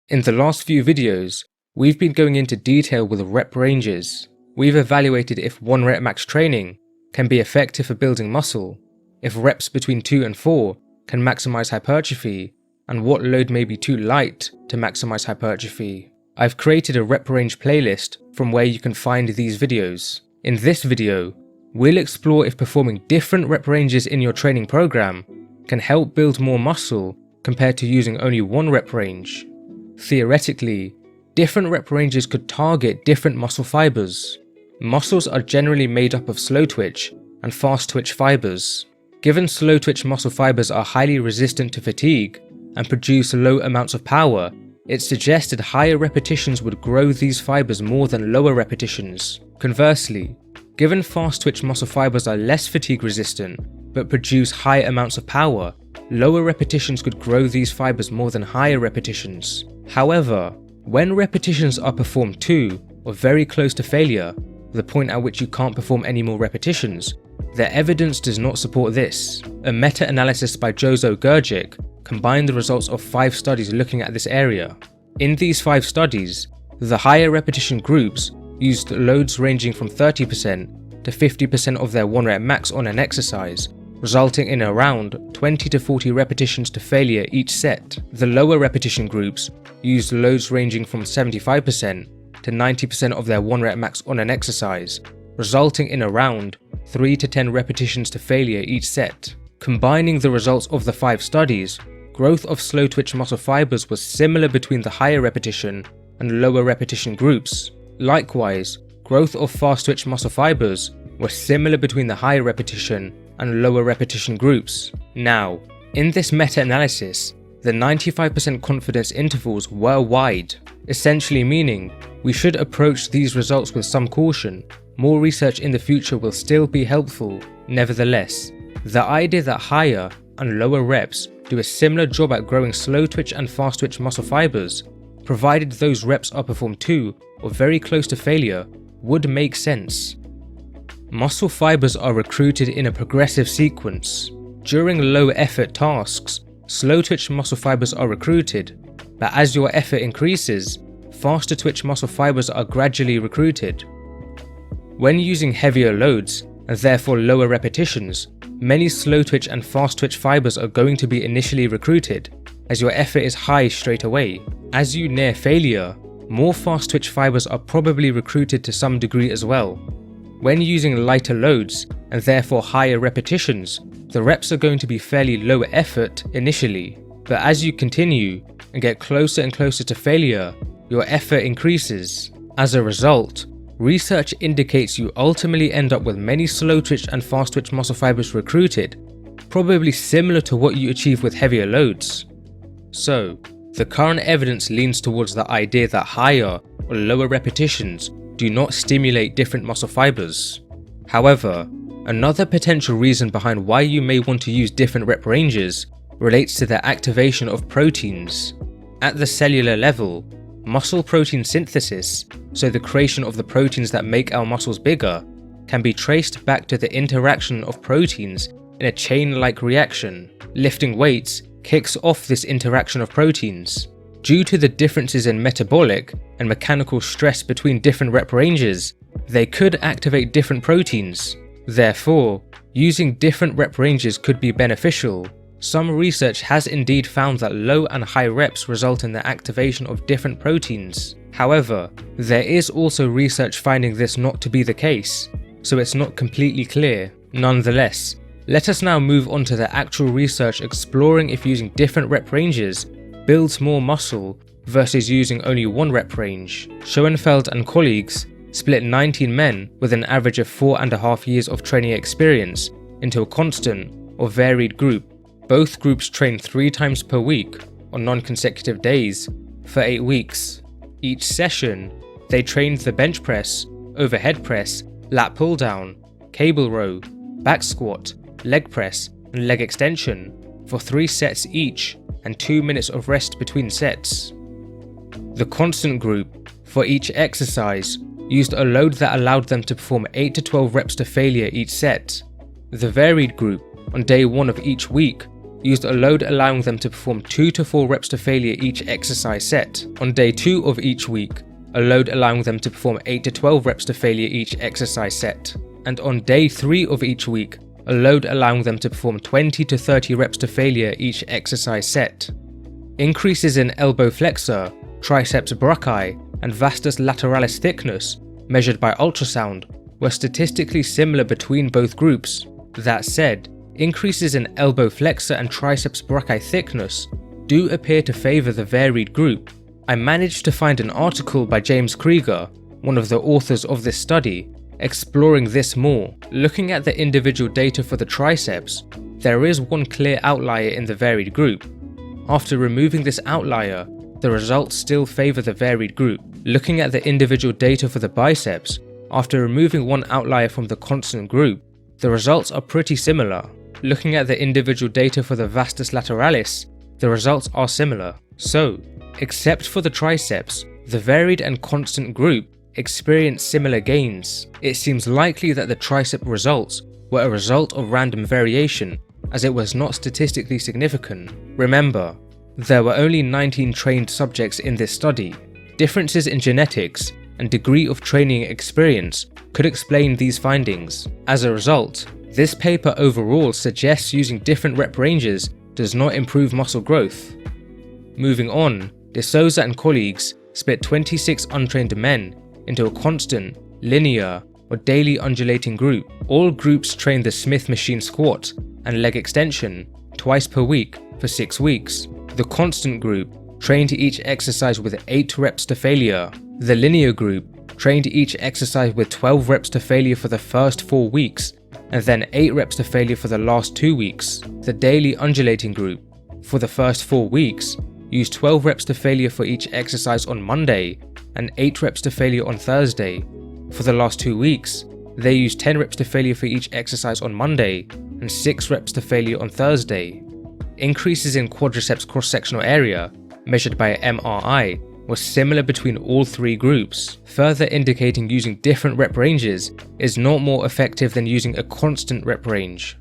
In the last few videos, we've been going into detail with rep ranges. We've evaluated if 1 rep max training can be effective for building muscle, if reps between 2 and 4 can maximize hypertrophy, and what load may be too light to maximize hypertrophy. I've created a rep range playlist from where you can find these videos. In this video, we'll explore if performing different rep ranges in your training program can help build more muscle compared to using only 1 rep range. Theoretically, different rep ranges could target different muscle fibers. Muscles are generally made up of slow twitch and fast twitch fibers. Given slow twitch muscle fibers are highly resistant to fatigue and produce low amounts of power, it suggested higher repetitions would grow these fibers more than lower repetitions. Conversely, given fast twitch muscle fibers are less fatigue resistant but produce high amounts of power, lower repetitions could grow these fibers more than higher repetitions. However, when repetitions are performed to or very close to failure, the point at which you can't perform any more repetitions, the evidence does not support this. A meta-analysis by Grgic combined the results of 5 studies looking at this area. In these 5 studies, the higher repetition groups used loads ranging from 30% to 50% of their 1 rep max on an exercise, resulting in around 20 to 40 repetitions to failure each set. The lower repetition groups used loads ranging from 75% to 90% of their 1 rep max on an exercise, resulting in around 3 to 10 repetitions to failure each set. Combining the results of the 5 studies, growth of slow twitch muscle fibers was similar between the higher repetition and lower repetition groups. Likewise, growth of fast twitch muscle fibers was similar between the higher repetition and lower repetition groups. Now, in this meta-analysis, the 95% confidence intervals were wide, essentially meaning we should approach these results with some caution. More research in the future will still be helpful. Nevertheless, the idea that higher and lower reps do a similar job at growing slow twitch and fast twitch muscle fibers, provided those reps are performed to or very close to failure, would make sense. Muscle fibers are recruited in a progressive sequence. During low effort tasks, slow twitch muscle fibers are recruited, but as your effort increases, faster twitch muscle fibers are gradually recruited. When using heavier loads, and therefore lower repetitions, many slow twitch and fast twitch fibers are going to be initially recruited, as your effort is high straight away. As you near failure, more fast twitch fibers are probably recruited to some degree as well. When using lighter loads, and therefore higher repetitions, the reps are going to be fairly low effort initially, but as you continue and get closer and closer to failure, your effort increases. As a result, research indicates you ultimately end up with many slow twitch and fast twitch muscle fibers recruited, probably similar to what you achieve with heavier loads. So, the current evidence leans towards the idea that higher or lower repetitions do not stimulate different muscle fibers. However, another potential reason behind why you may want to use different rep ranges relates to the activation of proteins. At the cellular level, muscle protein synthesis, so the creation of the proteins that make our muscles bigger, can be traced back to the interaction of proteins in a chain-like reaction. Lifting weights kicks off this interaction of proteins. Due to the differences in metabolic and mechanical stress between different rep ranges, they could activate different proteins. Therefore, using different rep ranges could be beneficial. Some research has indeed found that low and high reps result in the activation of different proteins. However, there is also research finding this not to be the case, so it's not completely clear. Nonetheless, let us now move on to the actual research exploring if using different rep ranges builds more muscle versus using only 1 rep range. Schoenfeld and colleagues split 19 men with an average of 4.5 years of training experience into a constant or varied group. Both groups trained 3 times per week on non-consecutive days for 8 weeks. Each session, they trained the bench press, overhead press, lat pull down, cable row, back squat, leg press, and leg extension for 3 sets each and 2 minutes of rest between sets. The constant group, for each exercise, used a load that allowed them to perform 8 to 12 reps to failure each set. The varied group, on day 1 of each week, used a load allowing them to perform 2 to 4 reps to failure each exercise set. On day 2 of each week, a load allowing them to perform 8 to 12 reps to failure each exercise set. And on day 3 of each week, a load allowing them to perform 20 to 30 reps to failure each exercise set. Increases in elbow flexor, triceps brachii, and vastus lateralis thickness, measured by ultrasound, were statistically similar between both groups. That said, increases in elbow flexor and triceps brachii thickness do appear to favour the varied group. I managed to find an article by James Grgic, one of the authors of this study, exploring this more. Looking at the individual data for the triceps, there is one clear outlier in the varied group. After removing this outlier, the results still favour the varied group. Looking at the individual data for the biceps, after removing one outlier from the constant group, the results are pretty similar. Looking at the individual data for the vastus lateralis, the results are similar. So, except for the triceps, the varied and constant group experienced similar gains. It seems likely that the tricep results were a result of random variation, as it was not statistically significant. Remember, there were only 19 trained subjects in this study. Differences in genetics and degree of training experience could explain these findings. As a result, this paper overall suggests using different rep ranges does not improve muscle growth. Moving on, De Souza and colleagues split 26 untrained men into a constant, linear, or daily undulating group. All groups trained the Smith machine squat and leg extension twice per week for 6 weeks. The constant group trained each exercise with 8 reps to failure. The linear group trained each exercise with 12 reps to failure for the first 4 weeks, and then 8 reps to failure for the last 2 weeks. The daily undulating group, for the first 4 weeks, used 12 reps to failure for each exercise on Monday, and 8 reps to failure on Thursday. For the last 2 weeks, they used 10 reps to failure for each exercise on Monday, and 6 reps to failure on Thursday. Increases in quadriceps cross-sectional area, measured by MRI, was similar between all 3 groups, further indicating using different rep ranges is not more effective than using a constant rep range.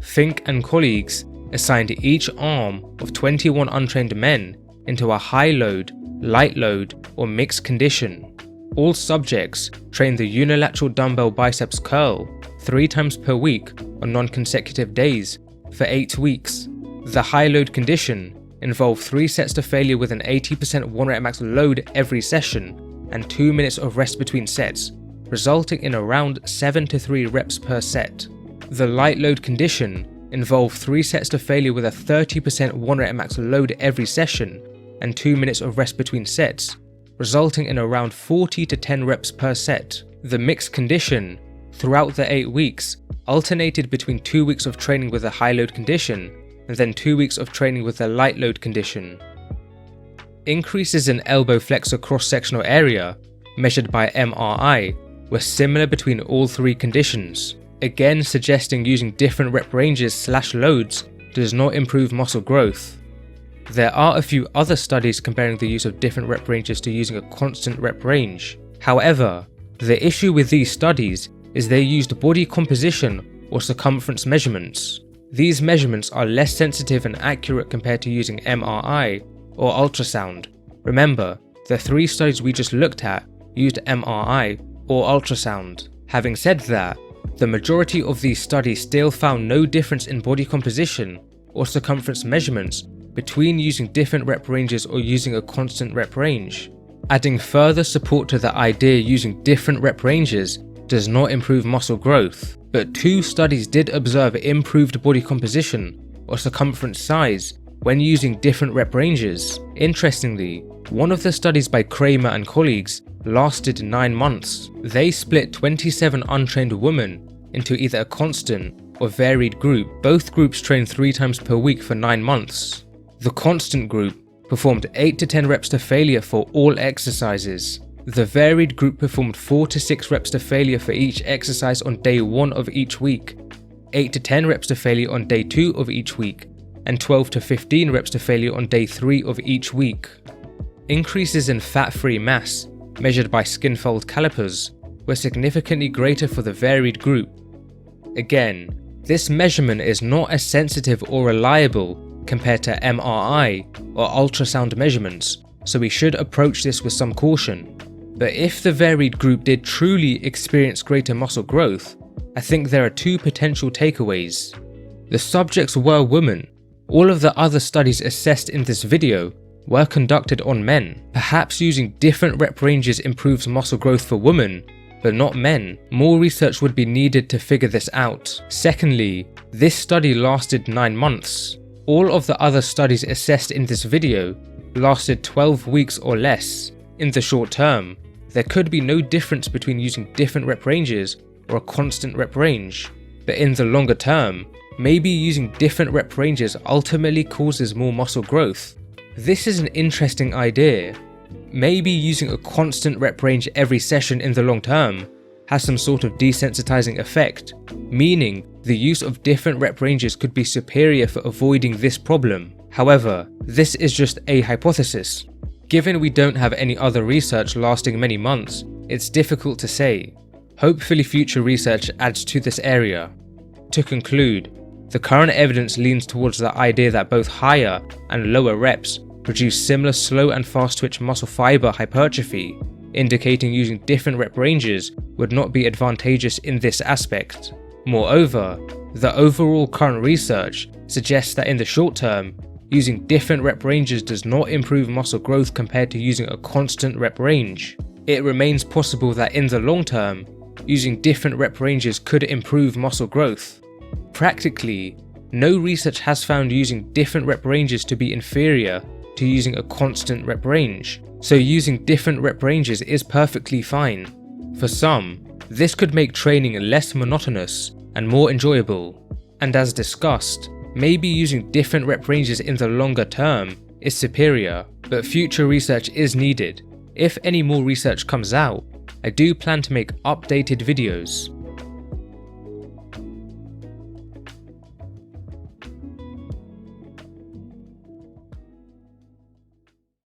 Fink and colleagues assigned each arm of 21 untrained men into a high load, light load, or mixed condition. All subjects trained the unilateral dumbbell biceps curl 3 times per week on non-consecutive days for 8 weeks. The high load condition involved 3 sets to failure with an 80% 1 rep max load every session and 2 minutes of rest between sets, resulting in around 7 to 3 reps per set. The light load condition involved 3 sets to failure with a 30% 1 rep max load every session and 2 minutes of rest between sets, resulting in around 40 to 10 reps per set. The mixed condition, throughout the 8 weeks, alternated between 2 weeks of training with a high load condition and then 2 weeks of training with a light load condition. Increases in elbow flexor cross-sectional area, measured by MRI, were similar between all 3 conditions, again suggesting using different rep ranges / loads does not improve muscle growth. There are a few other studies comparing the use of different rep ranges to using a constant rep range. However, the issue with these studies is they used body composition or circumference measurements. These measurements are less sensitive and accurate compared to using MRI or ultrasound. Remember, the 3 studies we just looked at used MRI or ultrasound. Having said that, the majority of these studies still found no difference in body composition or circumference measurements between using different rep ranges or using a constant rep range. Adding further support to the idea using different rep ranges does not improve muscle growth, but 2 studies did observe improved body composition or circumference size when using different rep ranges. Interestingly, one of the studies by Kramer and colleagues lasted 9 months. They split 27 untrained women into either a constant or varied group. Both groups trained 3 times per week for 9 months. The constant group performed 8 to 10 reps to failure for all exercises. The varied group performed 4 to 6 reps to failure for each exercise on day 1 of each week, 8 to 10 reps to failure on day 2 of each week, and 12 to 15 reps to failure on day 3 of each week. Increases in fat-free mass, measured by skin fold calipers, were significantly greater for the varied group. Again, This measurement is not as sensitive or reliable compared to MRI or ultrasound measurements, so we should approach this with some caution. But if the varied group did truly experience greater muscle growth, I think there are two potential takeaways. The subjects were women. All of the other studies assessed in this video were conducted on men. Perhaps using different rep ranges improves muscle growth for women, but not men. More research would be needed to figure this out. Secondly, this study lasted 9 months. All of the other studies assessed in this video lasted 12 weeks or less. In the short term, there could be no difference between using different rep ranges or a constant rep range. But in the longer term, maybe using different rep ranges ultimately causes more muscle growth. This is an interesting idea. Maybe using a constant rep range every session in the long term has some sort of desensitizing effect, meaning the use of different rep ranges could be superior for avoiding this problem. However, this is just a hypothesis. Given we don't have any other research lasting many months, it's difficult to say. Hopefully future research adds to this area. To conclude, the current evidence leans towards the idea that both higher and lower reps produce similar slow and fast twitch muscle fiber hypertrophy, indicating using different rep ranges would not be advantageous in this aspect. Moreover, the overall current research suggests that in the short term, using different rep ranges does not improve muscle growth compared to using a constant rep range. It remains possible that in the long term, using different rep ranges could improve muscle growth. Practically, no research has found using different rep ranges to be inferior to using a constant rep range, so using different rep ranges is perfectly fine. For some, this could make training less monotonous and more enjoyable, and as discussed, maybe using different rep ranges in the longer term is superior, but future research is needed. If any more research comes out, I do plan to make updated videos.